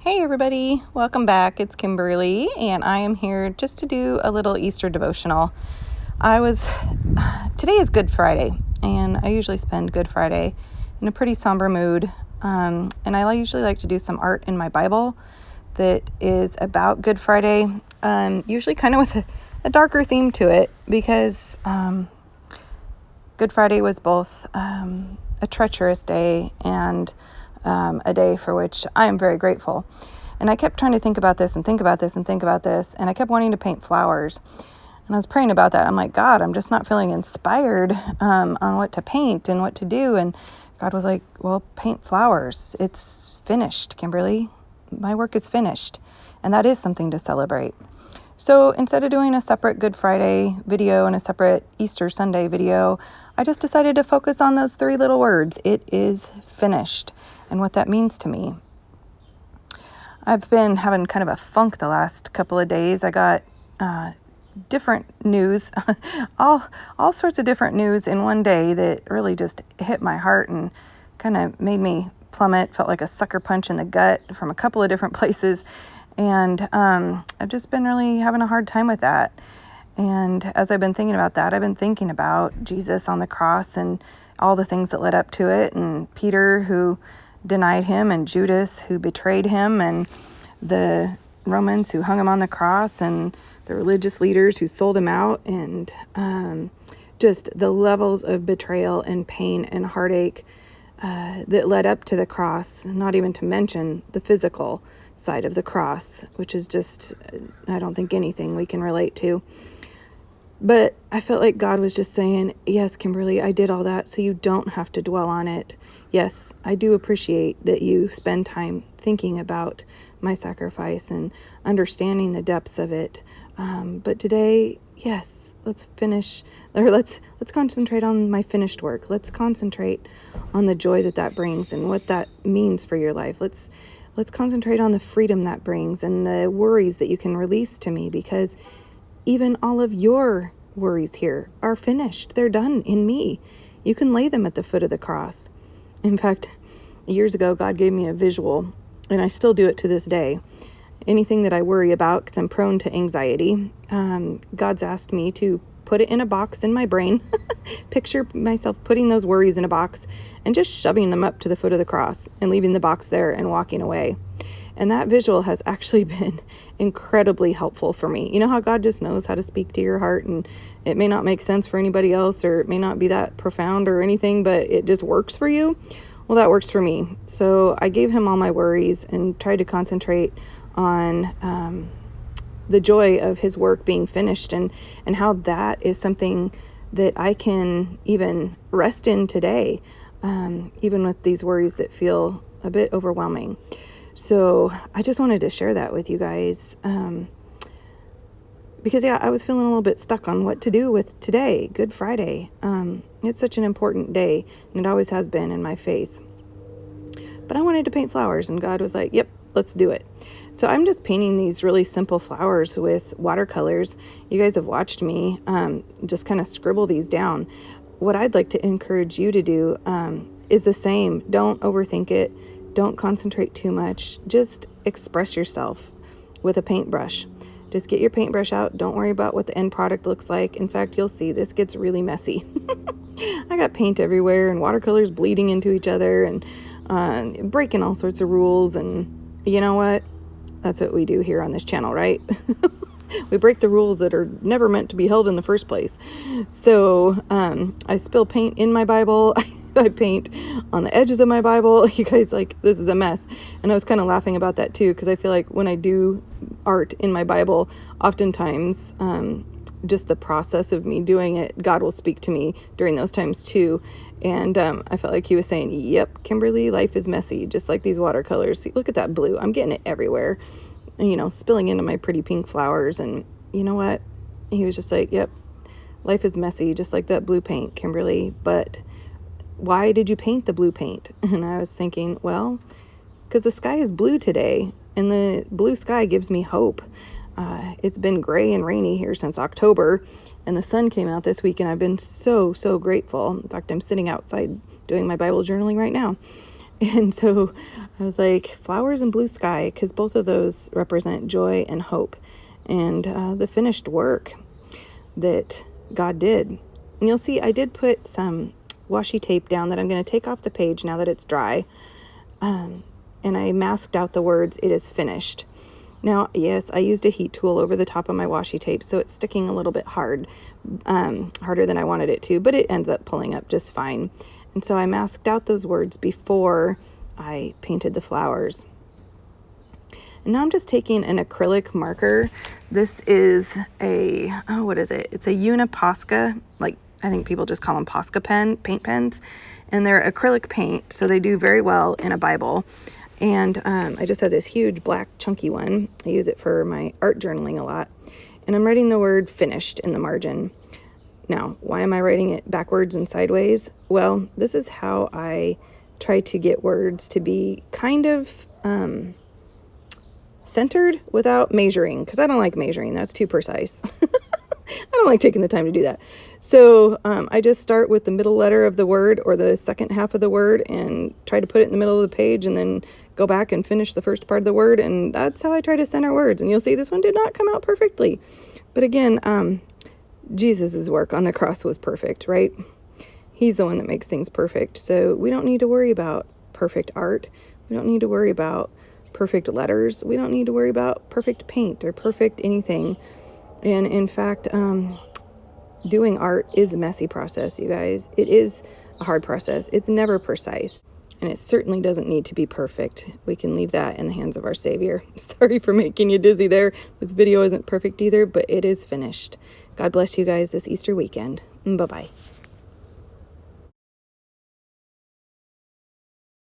Hey everybody, welcome back. It's Kimberly, and I am here just to do a little Easter devotional. Today is Good Friday, and I usually spend Good Friday in a pretty somber mood. And I usually like to do some art in my Bible that is about Good Friday, usually kind of with a darker theme to it, because Good Friday was both a treacherous day and a day for which I am very grateful. And I kept trying to think about this and think about this and think about this, and I kept wanting to paint flowers. And I was praying about that. I'm like, God, I'm just not feeling inspired on what to paint and what to do. And God was like, well, paint flowers. It's finished, Kimberly. My work is finished. And that is something to celebrate. So instead of doing a separate Good Friday video and a separate Easter Sunday video, I just decided to focus on those three little words. It is finished, and what that means to me. I've been having kind of a funk the last couple of days. I got different news, all sorts of different news in one day that really just hit my heart and kind of made me plummet. Felt like a sucker punch in the gut from a couple of different places. And I've just been really having a hard time with that. And as I've been thinking about that, I've been thinking about Jesus on the cross and all the things that led up to it, and Peter who denied him, and Judas who betrayed him, and the Romans who hung him on the cross, and the religious leaders who sold him out, and just the levels of betrayal and pain and heartache that led up to the cross, not even to mention the physical side of the cross, which is just, I don't think anything we can relate to. But I felt like God was just saying, yes, Kimberly, I did all that so you don't have to dwell on it. Yes, I do appreciate that you spend time thinking about my sacrifice and understanding the depths of it. But today, yes, let's concentrate on my finished work. Let's concentrate on the joy that brings and what that means for your life. Let's concentrate on the freedom that brings and the worries that you can release to me, because even all of your worries here are finished. They're done in me. You can lay them at the foot of the cross. In fact, years ago, God gave me a visual, and I still do it to this day. Anything that I worry about, because I'm prone to anxiety, God's asked me to put it in a box in my brain, picture myself putting those worries in a box and just shoving them up to the foot of the cross and leaving the box there and walking away. And that visual has actually been incredibly helpful for me. You know how God just knows how to speak to your heart, and it may not make sense for anybody else, or it may not be that profound or anything, but it just works for you? Well, that works for me. So I gave him all my worries and tried to concentrate on the joy of his work being finished, and how that is something that I can even rest in today, even with these worries that feel a bit overwhelming. So I just wanted to share that with you guys, because I was feeling a little bit stuck on what to do with today, Good Friday. It's such an important day, and it always has been in my faith. But I wanted to paint flowers, and God was like, yep, let's do it. So I'm just painting these really simple flowers with watercolors. You guys have watched me just kind of scribble these down. What I'd like to encourage you to do is the same. Don't overthink it. Don't concentrate too much. Just express yourself with a paintbrush. Just get your paintbrush out. Don't worry about what the end product looks like. In fact, you'll see this gets really messy. I got paint everywhere and watercolors bleeding into each other and breaking all sorts of rules. And you know what? That's what we do here on this channel, right? We break the rules that are never meant to be held in the first place. So I spill paint in my Bible. I paint on the edges of my Bible. You guys, this is a mess. And I was kind of laughing about that too, because I feel like when I do art in my Bible, oftentimes just the process of me doing it, God will speak to me during those times too. And I felt like he was saying, yep, Kimberly, life is messy, just like these watercolors. See, look at that blue. I'm getting it everywhere, spilling into my pretty pink flowers. And you know what? He was just like, yep, life is messy, just like that blue paint, Kimberly. But why did you paint the blue paint? And I was thinking, well, because the sky is blue today, and the blue sky gives me hope. It's been gray and rainy here since October, and the sun came out this week, and I've been so grateful. In fact, I'm sitting outside doing my Bible journaling right now. And so I was like, flowers and blue sky, because both of those represent joy and hope and the finished work that God did. And you'll see I did put some washi tape down that I'm going to take off the page now that it's dry. And I masked out the words, "It is finished." Now, yes, I used a heat tool over the top of my washi tape, so it's sticking a little bit hard, harder than I wanted it to, but it ends up pulling up just fine. And so I masked out those words before I painted the flowers. And now I'm just taking an acrylic marker. This is what is it? It's a Uniposca, like I think people just call them Posca paint pens. And they're acrylic paint, so they do very well in a Bible. And I just have this huge black chunky one. I use it for my art journaling a lot. And I'm writing the word finished in the margin. Now, why am I writing it backwards and sideways? Well, this is how I try to get words to be kind of centered without measuring, because I don't like measuring. That's too precise. I don't like taking the time to do that. So I just start with the middle letter of the word or the second half of the word and try to put it in the middle of the page and then go back and finish the first part of the word. And that's how I try to center words. And you'll see this one did not come out perfectly. But again, Jesus's work on the cross was perfect, right? He's the one that makes things perfect. So we don't need to worry about perfect art. We don't need to worry about perfect letters. We don't need to worry about perfect paint or perfect anything. And in fact, doing art is a messy process, you guys. It is a hard process. It's never precise. And it certainly doesn't need to be perfect. We can leave that in the hands of our Savior. Sorry for making you dizzy there. This video isn't perfect either, but it is finished. God bless you guys this Easter weekend. Bye-bye.